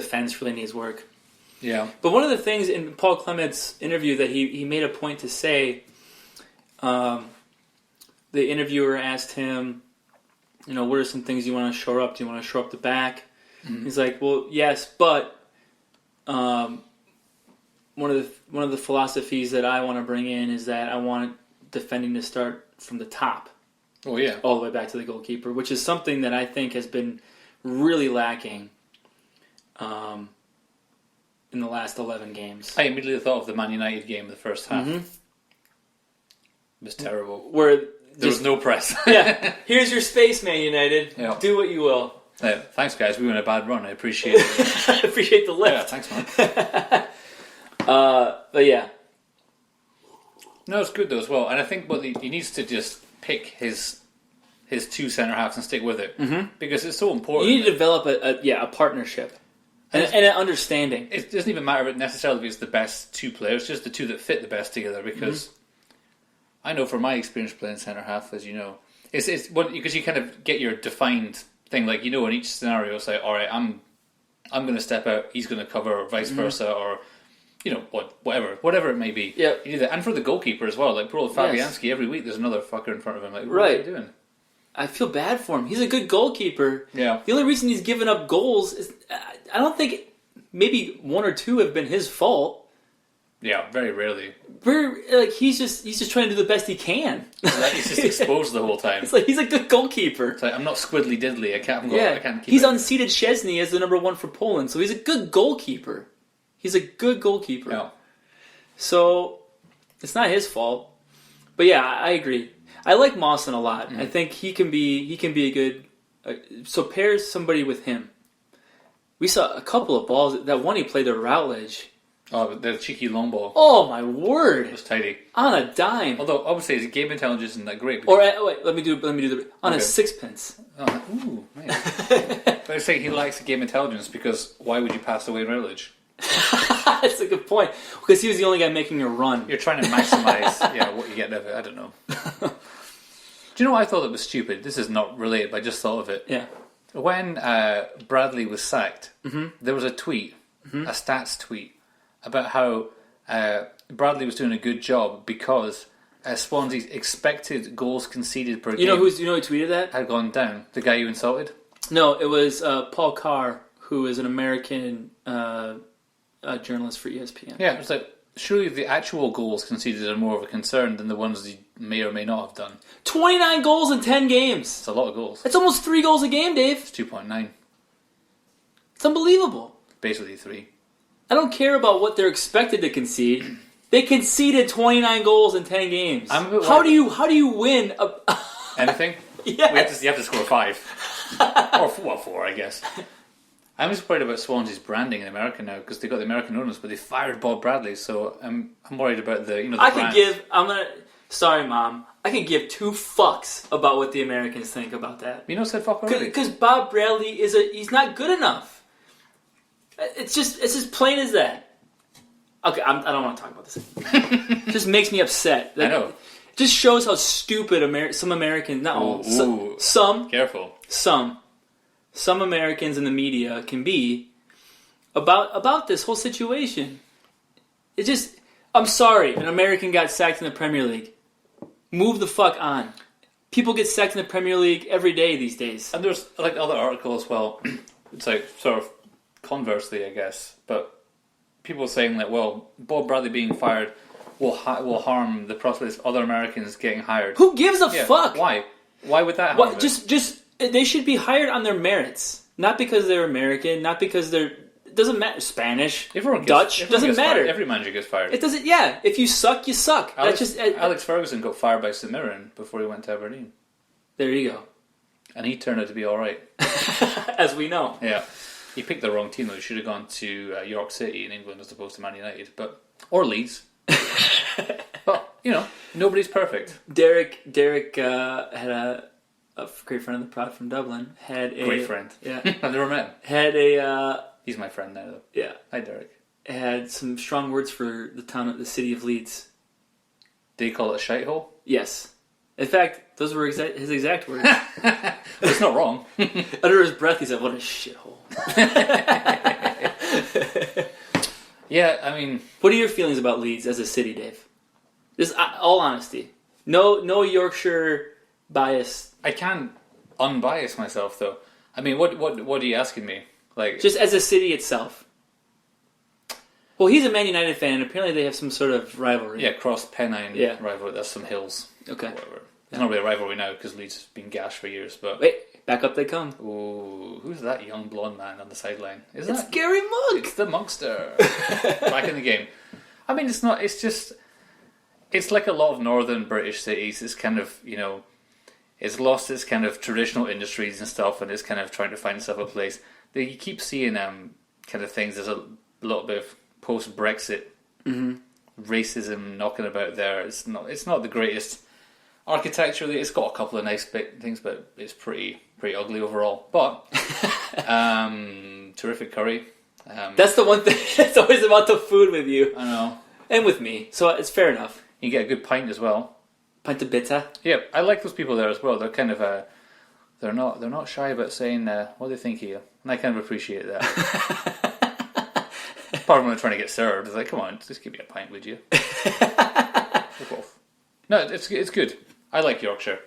defense really needs work. Yeah. But one of the things in Paul Clement's interview that he made a point to say, the interviewer asked him, what are some things you want to shore up? Do you want to shore up the back? Mm-hmm. He's like, well, yes, but one of the philosophies that I want to bring in is that I want defending to start from the top. Oh, yeah. All the way back to the goalkeeper, which is something that I think has been really lacking in the last 11 games. I immediately thought of the Man United game, the first half. Mm-hmm. It was terrible. Where there was no press. Yeah, here's your space, Man United. Yeah. Do what you will. Thanks, guys. We were in a bad run. I appreciate it. I appreciate the lift. Yeah, thanks, man. But yeah. No, it's good though as well. And I think he needs to just pick his two centre halves and stick with it, because it's so important. You need to develop a partnership and an understanding. It doesn't even matter if it necessarily is the best two players, just the two that fit the best together. Because I know from my experience playing centre half, as you know, it's because you kind of get your defined thing. Like in each scenario, it's like, all right, I'm going to step out, he's going to cover, or vice versa, or whatever it may be. Yeah, you do that. And for the goalkeeper as well, like poor old Fabianski, every week there's another fucker in front of him. Like, what are you doing? I feel bad for him. He's a good goalkeeper. Yeah. The only reason he's given up goals is I don't think maybe one or two have been his fault. Yeah, very rarely. He's just trying to do the best he can. He's just exposed the whole time. It's like he's a good goalkeeper. It's like, I'm not squiddly diddly. I can't keep. He's unseated Szczesny as the number 1 for Poland, so he's a good goalkeeper. He's a good goalkeeper. Yeah. So it's not his fault. But yeah, I agree. I like Mawson a lot. I think he can be a good. So pair somebody with him. We saw a couple of balls. That one he played to Routledge. Oh, the cheeky long ball. Oh my word! It was tidy On a dime. Although I would say his game intelligence isn't that great. Or wait, let me do on a sixpence. Oh, ooh, man. But I say he lacks game intelligence because why would you pass away Routledge? That's a good point, because he was the only guy making a run. You're trying to maximize what you get out of it. I don't know. Do you know what I thought that was stupid? This is not related, but I just thought of it. Yeah. When Bradley was sacked, there was a tweet, a stats tweet, about how Bradley was doing a good job because Swansea's expected goals conceded per game. You know who tweeted that? Had gone down. The guy you insulted? No, it was Paul Carr, who is an American journalist for ESPN. Yeah, it was like, surely the actual goals conceded are more of a concern than the ones he may or may not have done. 29 goals in 10 games. It's a lot of goals. That's almost 3 goals a game, Dave. It's 2.9. It's unbelievable. Basically 3. I don't care about what they're expected to concede. They conceded 29 goals in 10 games. How do you win anything? Yes. You have to score 5. Or 4, I guess. I'm just worried about Swansea's branding in America now because they got the American owners, but they fired Bob Bradley, so I'm worried about the Sorry, Mom. I can give 2 fucks about what the Americans think about that. You know, said fuck already. Because Bob Bradley he's not good enough. It's just as plain as that. Okay, I don't want to talk about this. It just makes me upset. I know. It just shows how stupid some Americans, not all, some careful, some Americans in the media can be about this whole situation. It just, I'm sorry, an American got sacked in the Premier League. Move the fuck on. People get sacked in the Premier League every day these days. And there's like other articles as well. It's like sort of conversely, I guess, but people saying that, well, Bob Bradley being fired will harm the prospects of other Americans getting hired. Who gives a fuck? Why? Why would that happen? Just they should be hired on their merits, not because they're American, not because they're. It doesn't matter. Spanish, Dutch, doesn't matter. Fired. Every manager gets fired. It doesn't. Yeah, if you suck, you suck. Alex Ferguson got fired by St Mirren before he went to Aberdeen. There you go. And he turned out to be all right, as we know. Yeah, he picked the wrong team though. He should have gone to York City in England as opposed to Man United, or Leeds. But nobody's perfect. Derek had a great friend of the pod from Dublin. Great friend. Yeah, I've never met him. He's my friend now, though. Yeah. Hi, Derek. Had some strong words for the city of Leeds. Did he call it a shithole? Yes. In fact, those were his exact words. It's not wrong. Under his breath, he said, "What a shithole." Yeah, I mean... What are your feelings about Leeds as a city, Dave? Just all honesty. No Yorkshire bias. I can't unbias myself, though. I mean, what are you asking me? Like, just as a city itself. Well, he's a Man United fan, and apparently they have some sort of rivalry. Yeah, Cross Pennine rivalry. That's some hills. Okay. Whatever. It's not really a rivalry now because Leeds has been gashed for years, but... Wait, back up they come. Ooh, who's that young blonde man on the sideline? It's Gary Monk! It's the Monkster. Back in the game. I mean, it's not... It's just... It's like a lot of northern British cities. It's kind of, you know... It's lost its kind of traditional industries and stuff, and it's kind of trying to find itself a place. You keep seeing kind of things. There's a little bit of post-Brexit racism knocking about there. It's not the greatest architecturally. It's got a couple of nice things, but it's pretty ugly overall. But terrific curry. That's the one thing. It's always about the food with you. I know, and with me, so it's fair enough. You get a good pint as well. Pint of bitter. Yeah, I like those people there as well. They're kind of they're not shy about saying what they think of you, and I kind of appreciate that. Apart from when they're trying to get served, it's like, come on, just give me a pint, would you? No, it's good. I like Yorkshire.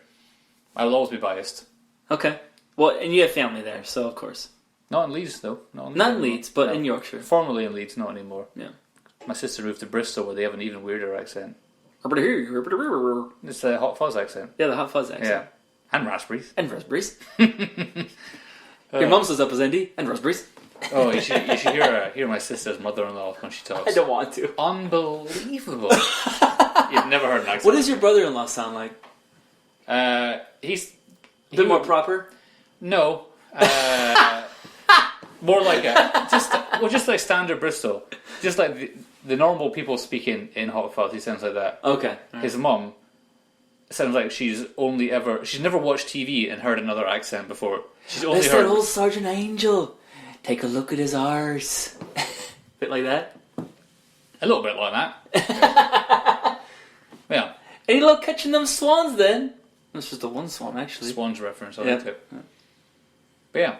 I will always be biased. Okay. Well, and you have family there, so of course. Not in Leeds, though. Not in Leeds, but in Yorkshire. Formerly in Leeds, not anymore. Yeah. My sister moved to Bristol, where they have an even weirder accent. It's the Hot Fuzz accent. Yeah, the Hot Fuzz accent. Yeah. And raspberries. Your mum says up as Andy, and raspberries. Oh, you should hear my sister's mother-in-law when she talks. I don't want to. Unbelievable. You've never heard an accent. What does your brother-in-law sound like? He's a bit more proper? No. More like just like standard Bristol. Just like the normal people speaking in Hot Fuzz, he sounds like that. Okay. Right. His mum sounds like she's never watched TV and heard another accent before. She's only heard... that old Sergeant Angel. Take a look at his arse. Bit like that? A little bit like that. Yeah. And you love catching them swans then. That's just the one swan, actually. Swans reference, I like it. Yeah. But yeah.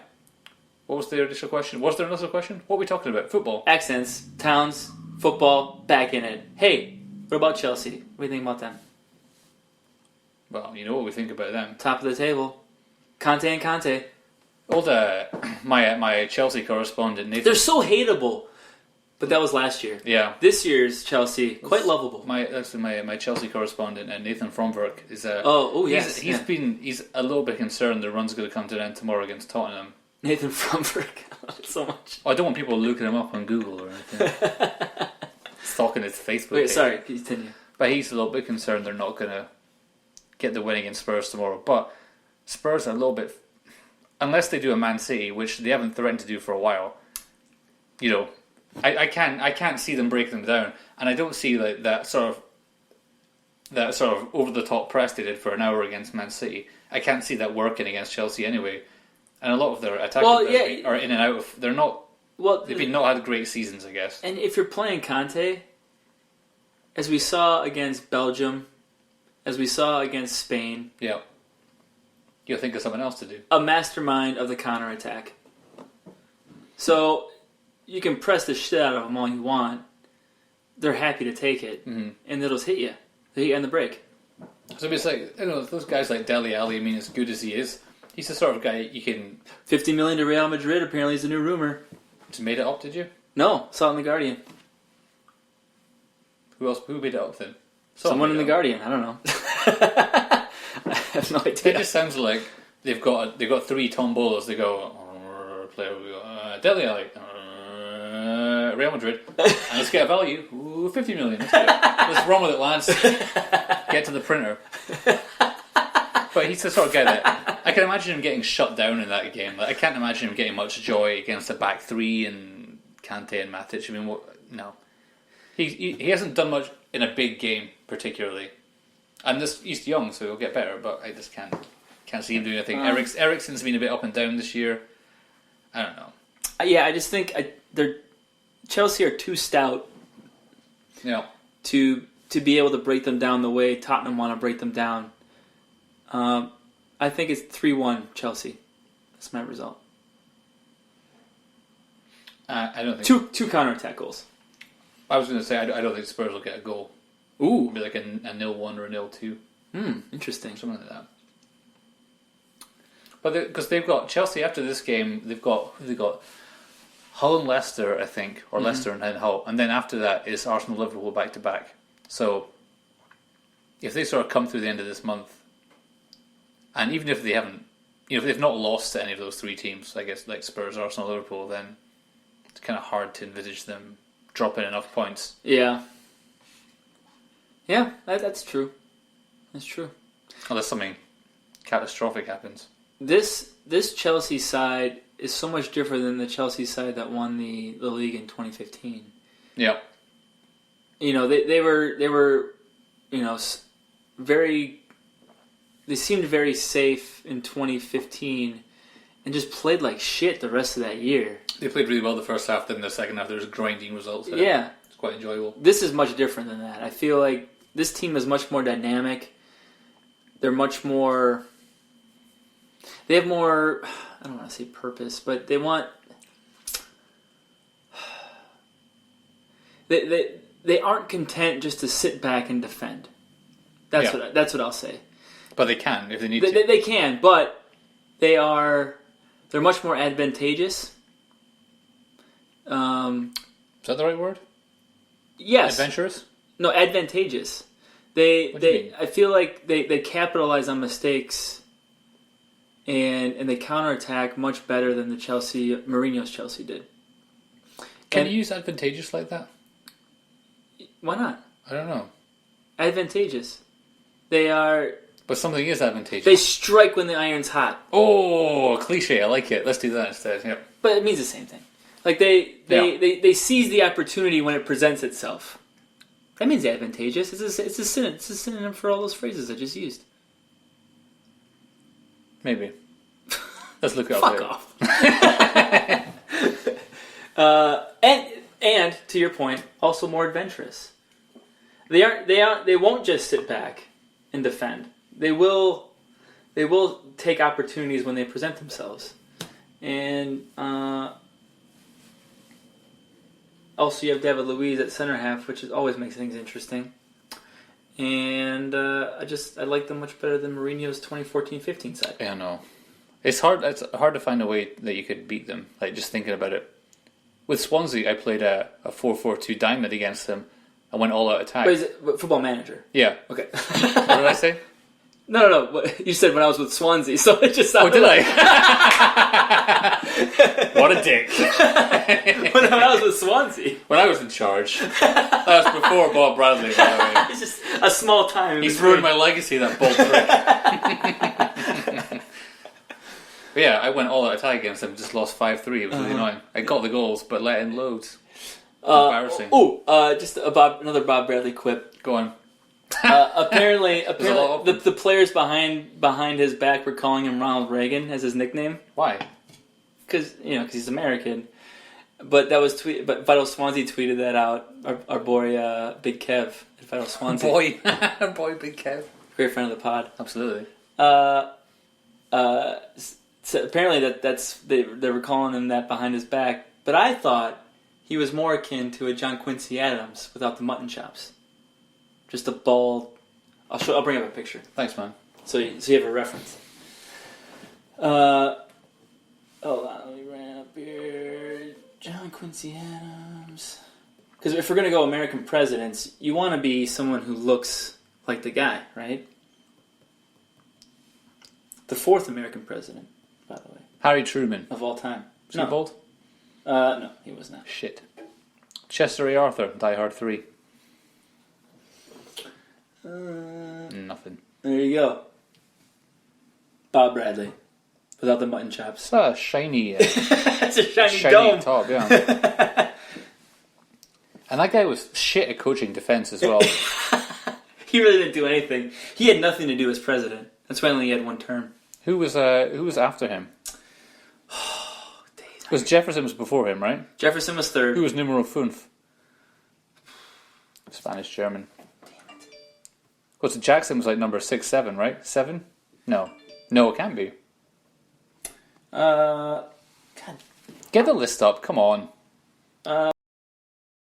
What was the initial question? Was there another question? What are we talking about? Football? Accents, towns, football, back in it. Hey, what about Chelsea? What do you think about them? Well, you know what we think about them. Top of the table. Conte and Conte. Old, my Chelsea correspondent, Nathan... They're so hateable. But that was last year. Yeah. This year's Chelsea, quite lovable. My Chelsea correspondent, Nathan Fromberg, is... yes. He's a little bit concerned the run's going to come to an end tomorrow against Tottenham. Nathan Fromberg. I love it so much. I don't want people looking him up on Google or anything. Stalking his Facebook page. Sorry, continue. continue. But he's a little bit concerned they're not going to get the win against Spurs tomorrow. But Spurs are a little bit... Unless they do a Man City, which they haven't threatened to do for a while, you know, I can't see them breaking them down, and I don't see like that sort of over the top press they did for an hour against Man City. I can't see that working against Chelsea anyway. And a lot of their attacking are in and out of. They're not. Well, they've not had great seasons, I guess. And if you're playing Conte, as we saw against Belgium, as we saw against Spain, yeah. You'll think of something else to do. A mastermind of the counterattack. So you can press the shit out of them all you want. They're happy to take it, and they'll just hit you. They hit you on the break. So it's like, you know, those guys like Dele Alli. I mean, as good as he is, he's the sort of guy you can. $50 million to Real Madrid. Apparently, is a new rumor. Just made it up, did you? No, saw it in the Guardian. Who made it up then? Someone in the Guardian. I don't know. I have no idea. It just sounds like they've got 3 tombolas. They go player. We go Dele Alli, Real Madrid, and let's get a value. Ooh, $50 million. Let's run with it, lads. Get to the printer. But he's the sort of guy that I can imagine him getting shut down in that game. Like, I can't imagine him getting much joy against a back 3 and Kante and Matic. I mean, no, he hasn't done much in a big game particularly. And he's young, so he'll get better. But I just can't see him doing anything. Eriksen's been a bit up and down this year. I don't know. Yeah, I just think Chelsea are too stout. Yeah. To be able to break them down the way Tottenham want to break them down. I think it's 3-1 Chelsea. That's my result. I don't think two counterattack goals. I was going to say, I don't think Spurs will get a goal. Ooh. It'll be like a 0-1 or a 0-2. Interesting. Something like that. But because they've got Chelsea after this game, they've got Hull and Leicester, I think, or Leicester and then Hull, and then after that is Arsenal, Liverpool back to back. So if they sort of come through the end of this month, and even if they haven't, if they've not lost to any of those three teams, I guess like Spurs, Arsenal, Liverpool, then it's kind of hard to envisage them dropping enough points. Yeah. Yeah, that's true. That's true. Unless something catastrophic happens. This Chelsea side is so much different than the Chelsea side that won the league in 2015. Yeah. They were very. They seemed very safe in 2015, and just played like shit the rest of that year. They played really well the first half. Then the second half, there was grinding results. Yeah, it's quite enjoyable. This is much different than that. I feel like this team is much more dynamic. They're much more. They have more. I don't want to say purpose, but they want. They aren't content just to sit back and defend. That's what I'll say. But they can if they need to. They can, but they're much more advantageous. Is that the right word? Yes. Adventurous? No, advantageous. I feel like they capitalize on mistakes and they counterattack much better than the Mourinho's Chelsea did. Can you use advantageous like that? Why not? I don't know. Advantageous. They are. But something is advantageous. They strike when the iron's hot. Oh, cliche! I like it. Let's do that instead. Yeah. But it means the same thing. Like they seize the opportunity when it presents itself. That means advantageous. It's a synonym for all those phrases I just used. Maybe. Let's look it up. Fuck off. And to your point, also more adventurous. They won't just sit back and defend. They will take opportunities when they present themselves. And also you have David Luiz at center half, which always makes things interesting. And I like them much better than Mourinho's 2014-15 side. Yeah, no. It's hard to find a way that you could beat them, like just thinking about it. With Swansea, I played a 4-4-2 diamond against them. I went all out attack. But is it Football Manager? Yeah. Okay. What did I say? No. You said when I was with Swansea, so it just sounded. Oh, did I? What a dick. when I was with Swansea. When I was in charge. That was before Bob Bradley, by the way. It's just a small time. He's ruined my legacy, that bold prick. But yeah, I went all out attack against them, just lost 5-3. It was really annoying. I got the goals, but let in loads. Embarrassing. Just another Bob Bradley quip. Go on. Apparently the players behind his back were calling him Ronald Reagan as his nickname. Why? Because he's American. But that was But Vital Swansea tweeted that out. Our boy Big Kev at Vital Swansea. Boy Big Kev. Great friend of the pod. Absolutely. So apparently they were calling him that behind his back. But I thought he was more akin to a John Quincy Adams without the mutton chops. Just a bald. I'll bring up a picture. Thanks, man. So you have a reference. Hold on, let me run up here. John Quincy Adams. Because if we're gonna go American presidents, you want to be someone who looks like the guy, right? The fourth American president, by the way. Harry Truman. Of all time. Was he bald? No, he was not. Shit. Chester A. Arthur, Die Hard 3. Nothing. There you go. Bob Bradley. Without the mutton chops. It's a shiny... It's a shiny dome. top, yeah. And that guy was shit at coaching defense as well. He really didn't do anything. He had nothing to do as president. That's why he only had one term. Who was after him? Because Jefferson was before him, right? Jefferson was third. Who was numero 5? Spanish-German. Because Jackson was like number 6, 7, right? 7? No, it can't be. God. Get the list up, come on.